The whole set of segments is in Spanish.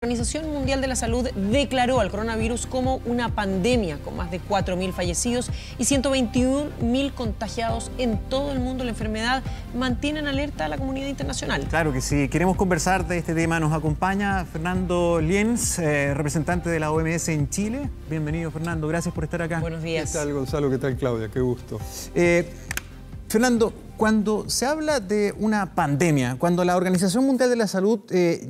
La Organización Mundial de la Salud declaró al coronavirus como una pandemia con más de 4.000 fallecidos y 121.000 contagiados en todo el mundo. La enfermedad mantiene en alerta a la comunidad internacional. Claro que sí. Queremos conversar de este tema. Nos acompaña Fernando Lienz, representante de la OMS en Chile. Bienvenido, Fernando. Gracias por estar acá. Buenos días. ¿Qué tal, Gonzalo? ¿Qué tal, Claudia? Qué gusto. Fernando, cuando se habla de una pandemia, cuando la Organización Mundial de la Salud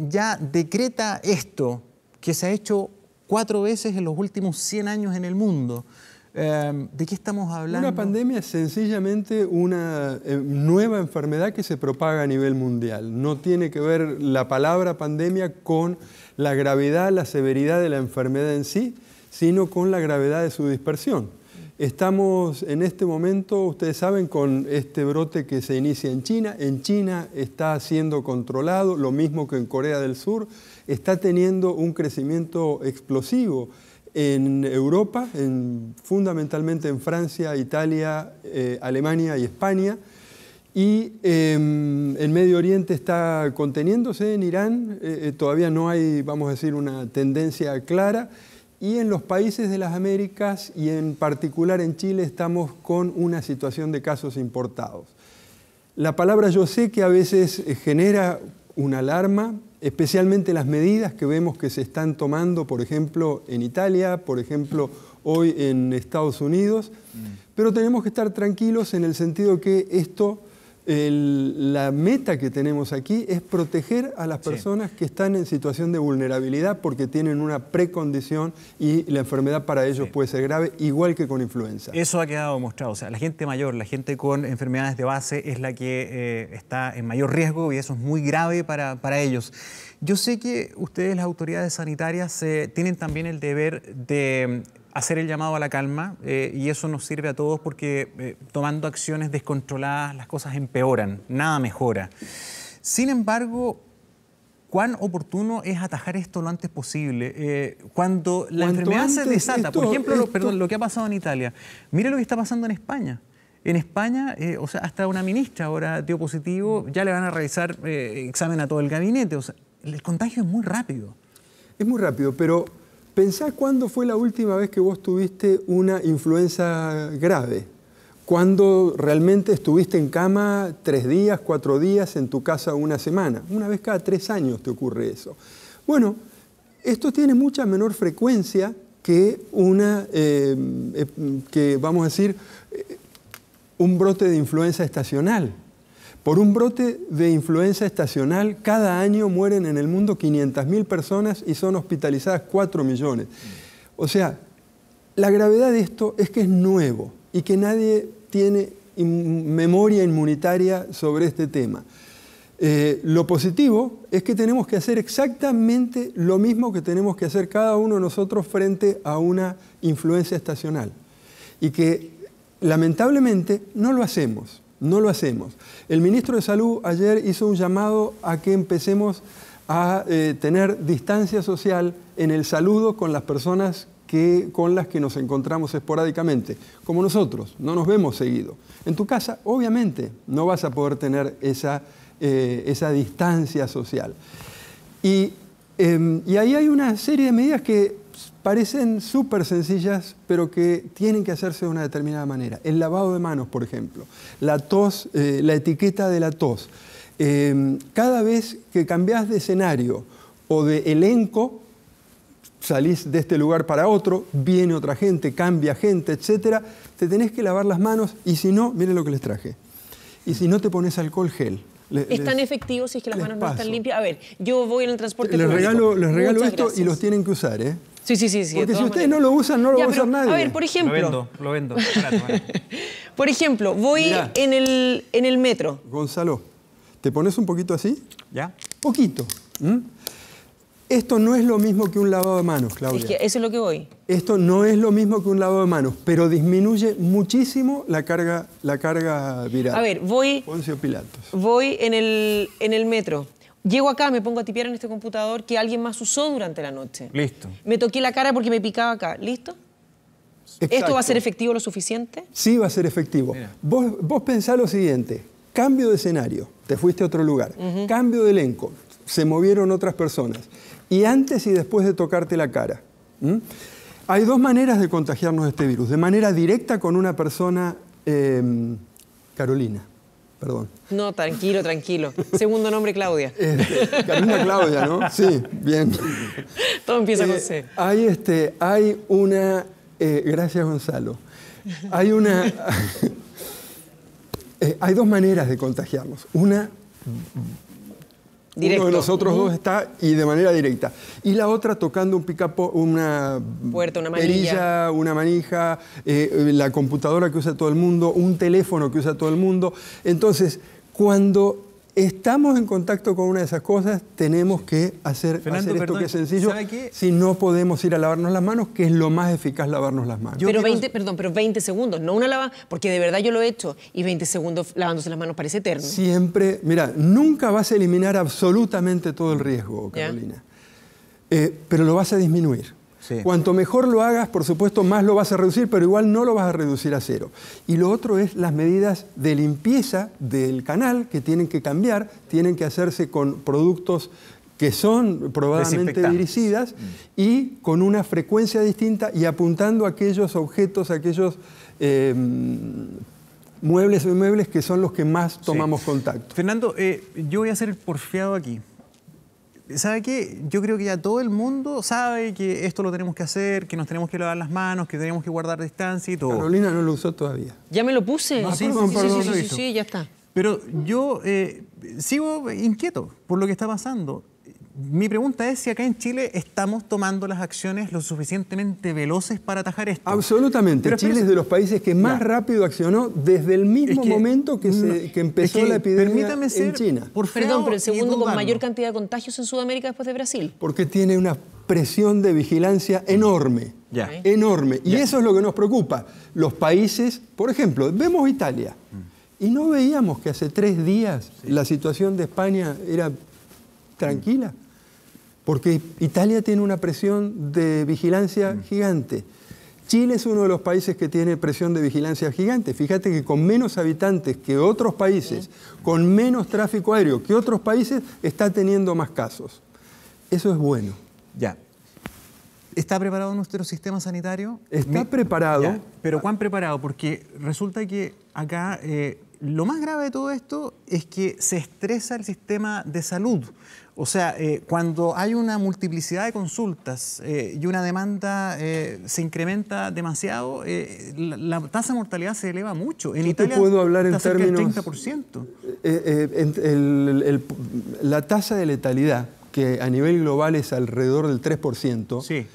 ya decreta esto, que se ha hecho 4 veces en los últimos 100 años en el mundo, ¿de qué estamos hablando? Una pandemia es sencillamente una nueva enfermedad que se propaga a nivel mundial. No tiene que ver la palabra pandemia con la gravedad, la severidad de la enfermedad en sí, sino con la gravedad de su dispersión. Estamos en este momento, ustedes saben, con este brote que se inicia en China. En China está siendo controlado, lo mismo que en Corea del Sur. Está teniendo un crecimiento explosivo en Europa, fundamentalmente en Francia, Italia, Alemania y España. Y el Medio Oriente está conteniéndose, en Irán todavía no hay, vamos a decir, una tendencia clara. Y en los países de las Américas y en particular en Chile estamos con una situación de casos importados. La palabra yo sé que a veces genera una alarma, especialmente las medidas que vemos que se están tomando, por ejemplo, en Italia, por ejemplo, hoy en Estados Unidos, pero tenemos que estar tranquilos en el sentido que esto, la meta que tenemos aquí es proteger a las personas que están en situación de vulnerabilidad porque tienen una precondición y la enfermedad para ellos puede ser grave, igual que con influenza. Eso ha quedado mostrado. O sea, la gente mayor, la gente con enfermedades de base es la que está en mayor riesgo y eso es muy grave para ellos. Yo sé que ustedes, las autoridades sanitarias, tienen también el deber de hacer el llamado a la calma y eso nos sirve a todos porque tomando acciones descontroladas las cosas empeoran, nada mejora. Sin embargo, ¿cuán oportuno es atajar esto lo antes posible? Cuando la enfermedad se desata, por ejemplo, lo que ha pasado en Italia, mire lo que está pasando en España. En España, o sea, hasta una ministra ahora dio positivo, ya le van a realizar examen a todo el gabinete. O sea, el contagio es muy rápido. Es muy rápido, pero pensá cuándo fue la última vez que vos tuviste una influenza grave. Cuando realmente estuviste en cama 3 días, 4 días, en tu casa una semana. Una vez cada 3 años te ocurre eso. Bueno, esto tiene mucha menor frecuencia que vamos a decir, un brote de influenza estacional. Por un brote de influenza estacional, cada año mueren en el mundo 500.000 personas y son hospitalizadas 4 millones. O sea, la gravedad de esto es que es nuevo y que nadie tiene memoria inmunitaria sobre este tema. Lo positivo es que tenemos que hacer exactamente lo mismo que tenemos que hacer cada uno de nosotros frente a una influenza estacional. Y que lamentablemente no lo hacemos. No lo hacemos. El ministro de Salud ayer hizo un llamado a que empecemos a tener distancia social en el saludo con las personas con las que nos encontramos esporádicamente, como nosotros, no nos vemos seguido. En tu casa, obviamente, no vas a poder tener esa distancia social. Y ahí hay una serie de medidas que parecen súper sencillas, pero que tienen que hacerse de una determinada manera. El lavado de manos, por ejemplo. La tos, la etiqueta de la tos. Cada vez que cambiás de escenario o de elenco, salís de este lugar para otro, viene otra gente, cambia gente, etc., te tenés que lavar las manos y si no, miren lo que les traje. Y si no te pones alcohol gel. ¿Es tan efectivo si es que las manos no están limpias? A ver, yo voy en el transporte público. Les regalo esto y los tienen que usar, ¿eh? Sí. Porque si ustedes no lo usan, no lo va a usar nadie. A ver, por ejemplo... Lo vendo. Por ejemplo, voy en el metro. Gonzalo, ¿te pones un poquito así? ¿Ya? Poquito. Esto no es lo mismo que un lavado de manos, Claudia. Es que eso es lo que voy. Esto no es lo mismo que un lavado de manos, pero disminuye muchísimo la carga viral. A ver, voy... Poncio Pilatos. Voy en el metro. Llego acá, me pongo a tipear en este computador que alguien más usó durante la noche. Listo. Me toqué la cara porque me picaba acá. ¿Listo? Exacto. ¿Esto va a ser efectivo lo suficiente? Sí, va a ser efectivo. Vos pensá lo siguiente. Cambio de escenario. Te fuiste a otro lugar. Cambio de elenco. Se movieron otras personas. y antes y después de tocarte la cara. Hay dos maneras de contagiarnos de este virus. De manera directa con una persona... Carolina, perdón. No, tranquilo, tranquilo. Segundo nombre, Claudia. Carolina Claudia, ¿no? Sí, bien. Todo empieza con C. Hay una... gracias, Gonzalo. Hay una... hay dos maneras de contagiarnos. Una... Directo. Uno de nosotros dos está y de manera directa. Y la otra tocando un picapo, una puerta, una perilla, una manija, la computadora que usa todo el mundo, un teléfono que usa todo el mundo. Entonces, cuando estamos en contacto con una de esas cosas, tenemos que hacer esto que es sencillo. Si no podemos ir a lavarnos las manos, que es lo más eficaz lavarnos las manos. Pero 20 segundos, no una lava, porque de verdad yo lo he hecho y 20 segundos lavándose las manos parece eterno. Siempre, mira, nunca vas a eliminar absolutamente todo el riesgo, Carolina, pero lo vas a disminuir. Sí. Cuanto mejor lo hagas, por supuesto, más lo vas a reducir, pero igual no lo vas a reducir a cero. Y lo otro es las medidas de limpieza del canal que tienen que cambiar, tienen que hacerse con productos que son probablemente viricidas y con una frecuencia distinta y apuntando a aquellos objetos, a aquellos muebles o inmuebles que son los que más tomamos contacto. Fernando, yo voy a ser el porfiado aquí. ¿Sabe qué? Yo creo que ya todo el mundo sabe que esto lo tenemos que hacer, que nos tenemos que lavar las manos, que tenemos que guardar distancia y todo. Carolina no lo usó todavía. Ya me lo puse. Ah, sí, ya está. Pero yo sigo inquieto por lo que está pasando. Mi pregunta es si acá en Chile estamos tomando las acciones lo suficientemente veloces para atajar esto. Absolutamente. Pero Chile es de los países que más rápido accionó desde el mismo momento que empezó la epidemia en China. Perdón, pero el segundo con mayor cantidad de contagios en Sudamérica después de Brasil. Porque tiene una presión de vigilancia enorme. Enorme. Y eso es lo que nos preocupa. Los países, por ejemplo, vemos Italia. Y no veíamos que hace 3 días la situación de España era tranquila. Porque Italia tiene una presión de vigilancia gigante. Chile es uno de los países que tiene presión de vigilancia gigante. Fíjate que con menos habitantes que otros países, con menos tráfico aéreo que otros países, está teniendo más casos. Eso es bueno. Ya. ¿Está preparado nuestro sistema sanitario? Está preparado. Ya. ¿Pero cuán preparado? Porque resulta que acá lo más grave de todo esto es que se estresa el sistema de salud. O sea, cuando hay una multiplicidad de consultas y una demanda se incrementa demasiado, la tasa de mortalidad se eleva mucho. En Italia te puedo hablar en está cerca términos... del 30%. La tasa de letalidad, que a nivel global es alrededor del 3%, sí.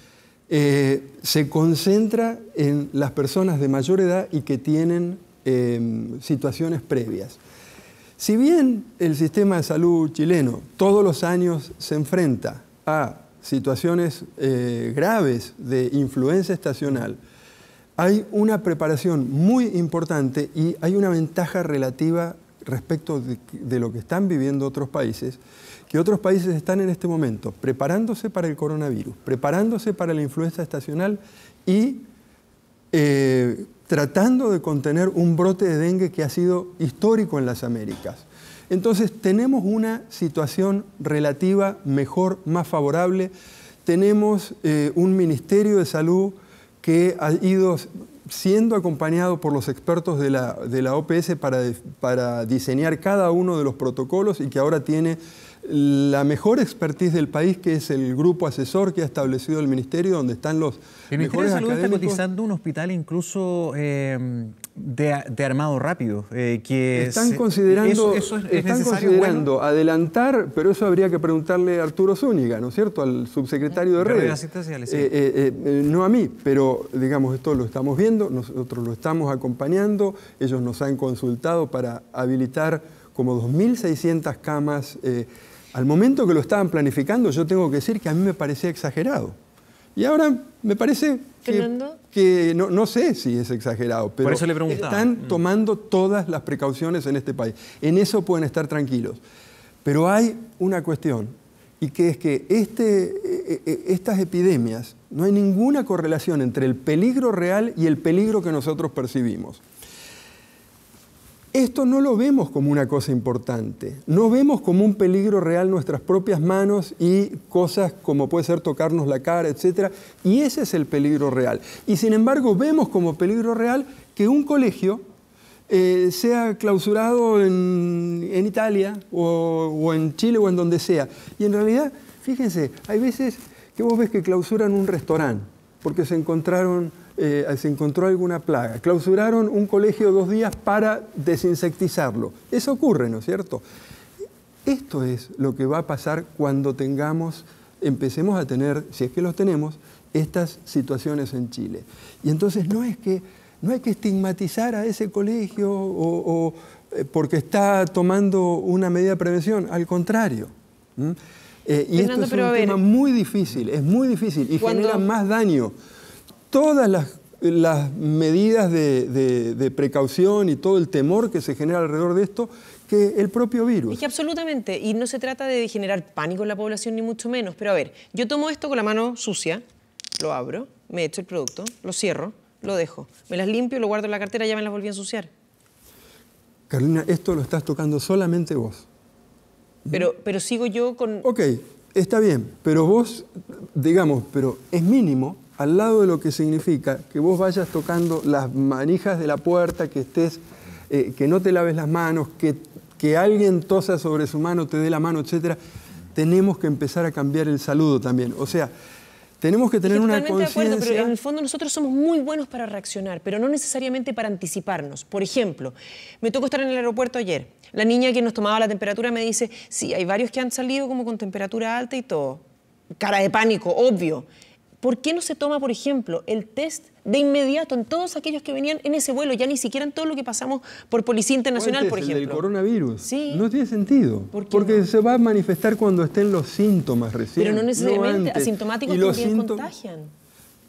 Se concentra en las personas de mayor edad y que tienen situaciones previas. Si bien el sistema de salud chileno todos los años se enfrenta a situaciones graves de influenza estacional, hay una preparación muy importante y hay una ventaja relativa respecto de lo que están viviendo otros países, que otros países están en este momento preparándose para el coronavirus, preparándose para la influenza estacional y tratando de contener un brote de dengue que ha sido histórico en las Américas. Entonces tenemos una situación relativa mejor, más favorable. Tenemos un Ministerio de Salud que ha ido siendo acompañado por los expertos de la OPS para diseñar cada uno de los protocolos y que ahora tiene la mejor expertise del país, que es el grupo asesor que ha establecido el Ministerio, donde están los mejores académicos. El Ministerio de Salud está cotizando un hospital incluso de armado rápido. Están considerando adelantar, pero eso habría que preguntarle a Arturo Zúñiga, ¿no es cierto?, al subsecretario de redes. No a mí, pero digamos, esto lo estamos viendo, nosotros lo estamos acompañando, ellos nos han consultado para habilitar como 2.600 camas. Al momento que lo estaban planificando, yo tengo que decir que a mí me parecía exagerado. Y ahora me parece que no sé si es exagerado, pero por eso le preguntaba. Están tomando todas las precauciones en este país. En eso pueden estar tranquilos. Pero hay una cuestión, y que es que estas epidemias, no hay ninguna correlación entre el peligro real y el peligro que nosotros percibimos. Esto no lo vemos como una cosa importante, no vemos como un peligro real nuestras propias manos y cosas como puede ser tocarnos la cara, etc. Y ese es el peligro real. Y sin embargo vemos como peligro real que un colegio sea clausurado en Italia o en Chile o en donde sea. Y en realidad, fíjense, hay veces que vos ves que clausuran un restaurante porque se encontró alguna plaga. Clausuraron un colegio 2 días para desinsectizarlo. Eso ocurre, ¿no es cierto? Esto es lo que va a pasar cuando empecemos a tener, si es que los tenemos, estas situaciones en Chile. Y entonces no hay que estigmatizar a ese colegio porque está tomando una medida de prevención, al contrario. Y Fernando, esto es un tema muy difícil, es muy difícil y genera más daño. Todas las medidas de precaución y todo el temor que se genera alrededor de esto que el propio virus. Es que absolutamente, y no se trata de generar pánico en la población ni mucho menos, pero a ver, yo tomo esto con la mano sucia, lo abro, me echo el producto, lo cierro, lo dejo, me las limpio, lo guardo en la cartera y ya me las volví a ensuciar. Carolina, esto lo estás tocando solamente vos. Pero sigo yo con... Ok, está bien, pero vos, digamos, pero es mínimo al lado de lo que significa que vos vayas tocando las manijas de la puerta, que no te laves las manos, que alguien tosa sobre su mano, te dé la mano, etc. Tenemos que empezar a cambiar el saludo también. O sea, tenemos que tener una conciencia... Pero en el fondo nosotros somos muy buenos para reaccionar, pero no necesariamente para anticiparnos. Por ejemplo, me tocó estar en el aeropuerto ayer. La niña que nos tomaba la temperatura me dice, sí, hay varios que han salido como con temperatura alta y todo. Cara de pánico, obvio. ¿Por qué no se toma, por ejemplo, el test de inmediato en todos aquellos que venían en ese vuelo, ya ni siquiera en todo lo que pasamos por Policía Internacional, por ejemplo? El del coronavirus. Sí. No tiene sentido. Porque no? Se va a manifestar cuando estén los síntomas recién. Pero no necesariamente, asintomáticos también contagian.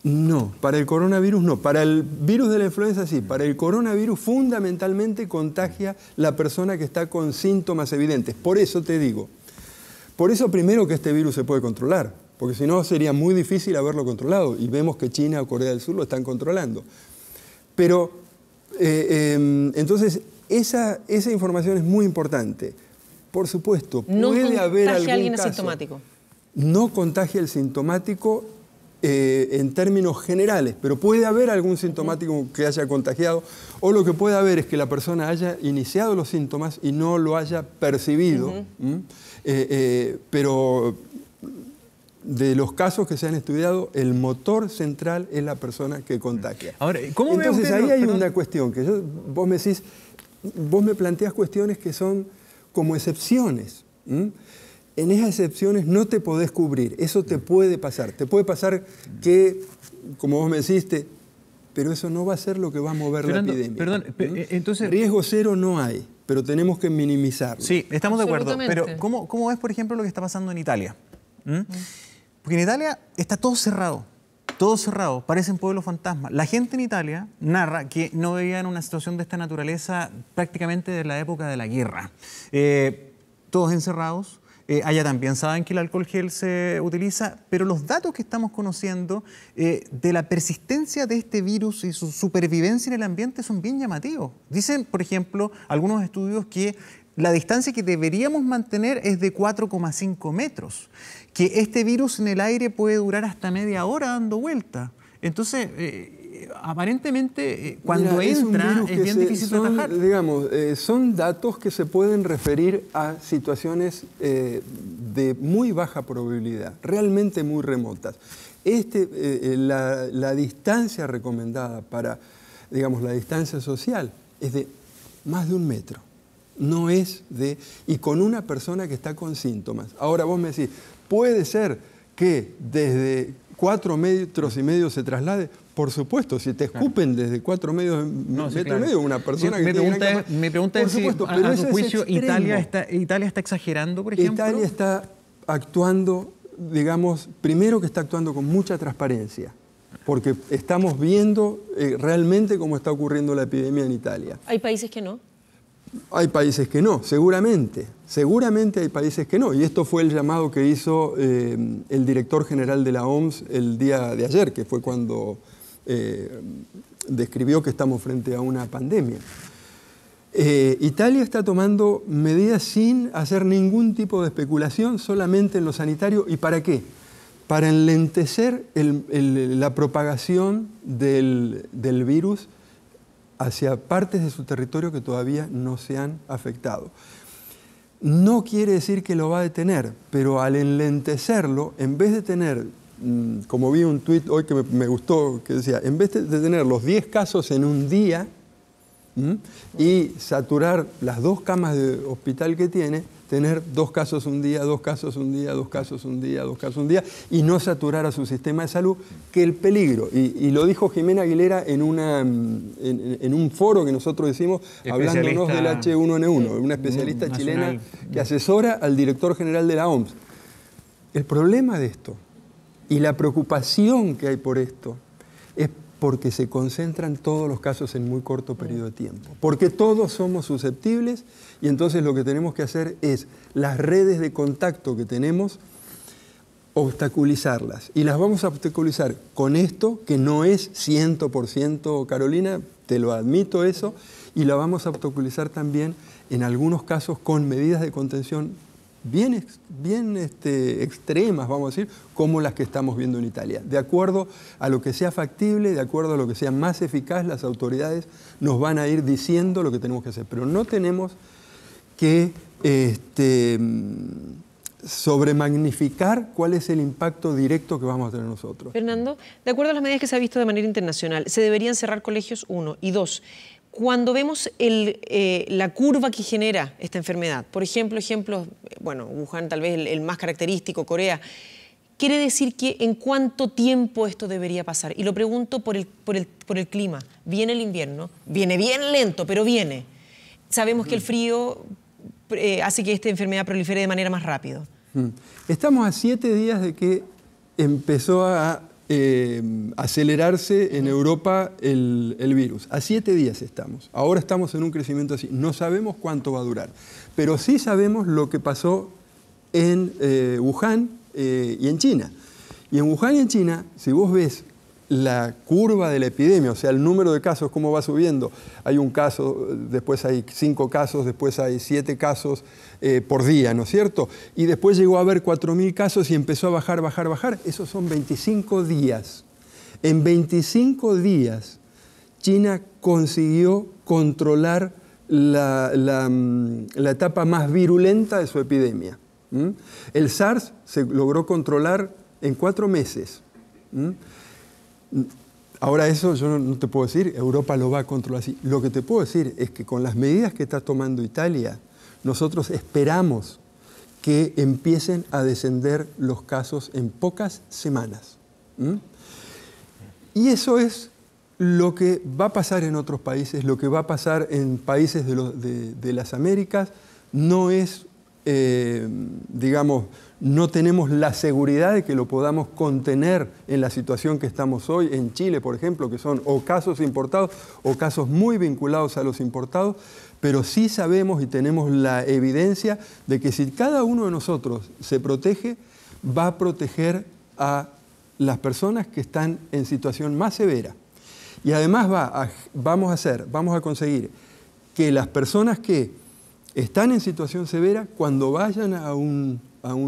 No, para el coronavirus no. Para el virus de la influenza sí. Para el coronavirus fundamentalmente contagia la persona que está con síntomas evidentes. Por eso te digo. Por eso primero que este virus se puede controlar. Porque si no sería muy difícil haberlo controlado. Y vemos que China o Corea del Sur lo están controlando. Pero entonces esa información es muy importante. Por supuesto, puede haber algún alguien caso. Asintomático. No contagia el sintomático en términos generales, pero puede haber algún sintomático que haya contagiado, o lo que puede haber es que la persona haya iniciado los síntomas y no lo haya percibido, pero de los casos que se han estudiado, el motor central es la persona que contagia. Ahora, ¿cómo Entonces ahí hay una cuestión, que vos me planteás cuestiones que son como excepciones. En esas excepciones no te podés cubrir, eso te puede pasar. Te puede pasar que, como vos me deciste, pero eso no va a ser lo que va a mover la epidemia. Entonces... Riesgo cero no hay, pero tenemos que minimizarlo. Sí, estamos de acuerdo, pero ¿cómo ves, por ejemplo, lo que está pasando en Italia? Porque en Italia está todo cerrado, parecen pueblos fantasmas. La gente en Italia narra que no veían una situación de esta naturaleza prácticamente desde la época de la guerra. Todos encerrados. Allá también saben que el alcohol gel se utiliza, pero los datos que estamos conociendo de la persistencia de este virus y su supervivencia en el ambiente son bien llamativos. Dicen, por ejemplo, algunos estudios que la distancia que deberíamos mantener es de 4,5 metros, que este virus en el aire puede durar hasta media hora dando vuelta. Entonces, aparentemente, cuando entra es bien difícil de atajar. Digamos, son datos que se pueden referir a situaciones de muy baja probabilidad, realmente muy remotas. La distancia recomendada para, digamos, la distancia social es de más de 1 metro. No es de... y con una persona que está con síntomas. Ahora vos me decís, ¿puede ser que desde 4,5 metros se traslade? Por supuesto, si te escupen desde 4 metros y medio, una persona que tiene... Mi pregunta es si, a tu juicio, Italia está exagerando, por ejemplo. Italia está actuando, digamos, primero que está actuando con mucha transparencia, porque estamos viendo realmente cómo está ocurriendo la epidemia en Italia. ¿Hay países que no? Hay países que no, seguramente. Seguramente hay países que no. Y esto fue el llamado que hizo el director general de la OMS el día de ayer, que fue cuando describió que estamos frente a una pandemia. Italia está tomando medidas sin hacer ningún tipo de especulación, solamente en lo sanitario. ¿Y para qué? Para enlentecer la propagación del virus hacia partes de su territorio que todavía no se han afectado. No quiere decir que lo va a detener, pero al enlentecerlo, en vez de tener, como vi un tuit hoy que me gustó, que decía, en vez de tener los 10 casos en un día y saturar las 2 camas de hospital que tiene, tener 2 casos un día, 2 casos un día, 2 casos un día, 2 casos un día, y no saturar a su sistema de salud, que el peligro, y lo dijo Jimena Aguilera en un foro que nosotros hicimos, hablándonos del H1N1, una especialista chilena que asesora al director general de la OMS. El problema de esto, y la preocupación que hay por esto, es porque se concentran todos los casos en muy corto periodo de tiempo. Porque todos somos susceptibles y entonces lo que tenemos que hacer es las redes de contacto que tenemos, obstaculizarlas. Y las vamos a obstaculizar con esto, que no es 100%, Carolina, te lo admito eso, y la vamos a obstaculizar también en algunos casos con medidas de contención bien extremas, vamos a decir, como las que estamos viendo en Italia. De acuerdo a lo que sea factible, de acuerdo a lo que sea más eficaz, las autoridades nos van a ir diciendo lo que tenemos que hacer. Pero no tenemos que sobremagnificar cuál es el impacto directo que vamos a tener nosotros. Fernando, de acuerdo a las medidas que se ha visto de manera internacional, ¿se deberían cerrar colegios? 1. Y 2, cuando vemos la curva que genera esta enfermedad, por ejemplo, bueno, Wuhan tal vez el más característico, Corea, ¿quiere decir que en cuánto tiempo esto debería pasar? Y lo pregunto por el clima. Viene el invierno, viene bien lento, pero viene. Sabemos que el frío hace que esta enfermedad prolifere de manera más rápida. Estamos a 7 días de que empezó a acelerarse en Europa el virus. A 7 días estamos. Ahora estamos en un crecimiento así. No sabemos cuánto va a durar, pero sí sabemos lo que pasó en Wuhan y en China. Y en Wuhan y en China, si vos ves la curva de la epidemia, o sea, el número de casos, cómo va subiendo, hay un caso, después hay 5 casos, después hay 7 casos por día, ¿no es cierto? Y después llegó a haber 4.000 casos y empezó a bajar, bajar, bajar. Esos son 25 días. En 25 días, China consiguió controlar la etapa más virulenta de su epidemia. El SARS se logró controlar en 4 meses. Ahora eso yo no te puedo decir, Europa lo va a controlar así. Lo que te puedo decir es que con las medidas que está tomando Italia, nosotros esperamos que empiecen a descender los casos en pocas semanas. Y eso es lo que va a pasar en otros países, lo que va a pasar en países de las Américas. No es, digamos, no tenemos la seguridad de que lo podamos contener en la situación que estamos hoy en Chile, por ejemplo, que son o casos importados o casos muy vinculados a los importados, pero sí sabemos y tenemos la evidencia de que si cada uno de nosotros se protege, va a proteger a las personas que están en situación más severa. Y además vamos a conseguir que las personas que están en situación severa, cuando vayan a un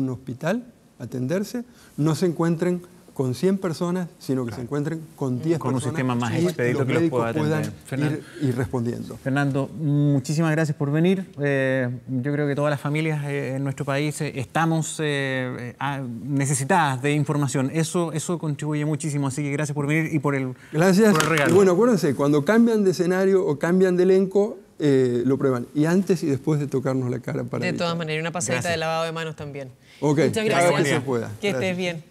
hospital a atenderse, no se encuentren con 100 personas, sino que se encuentren con 10 personas. Con un sistema más expedito que los pueda atender. Ir respondiendo. Fernando, muchísimas gracias por venir. Yo creo que todas las familias en nuestro país estamos necesitadas de información. Eso contribuye muchísimo, así que gracias por venir y por el regalo. Y bueno, acuérdense, cuando cambian de escenario o cambian de elenco, lo prueban. Y antes y después de tocarnos la cara para de todas maneras, una pasadita de lavado de manos también. Okay. Muchas gracias. Que se pueda. Que estés bien.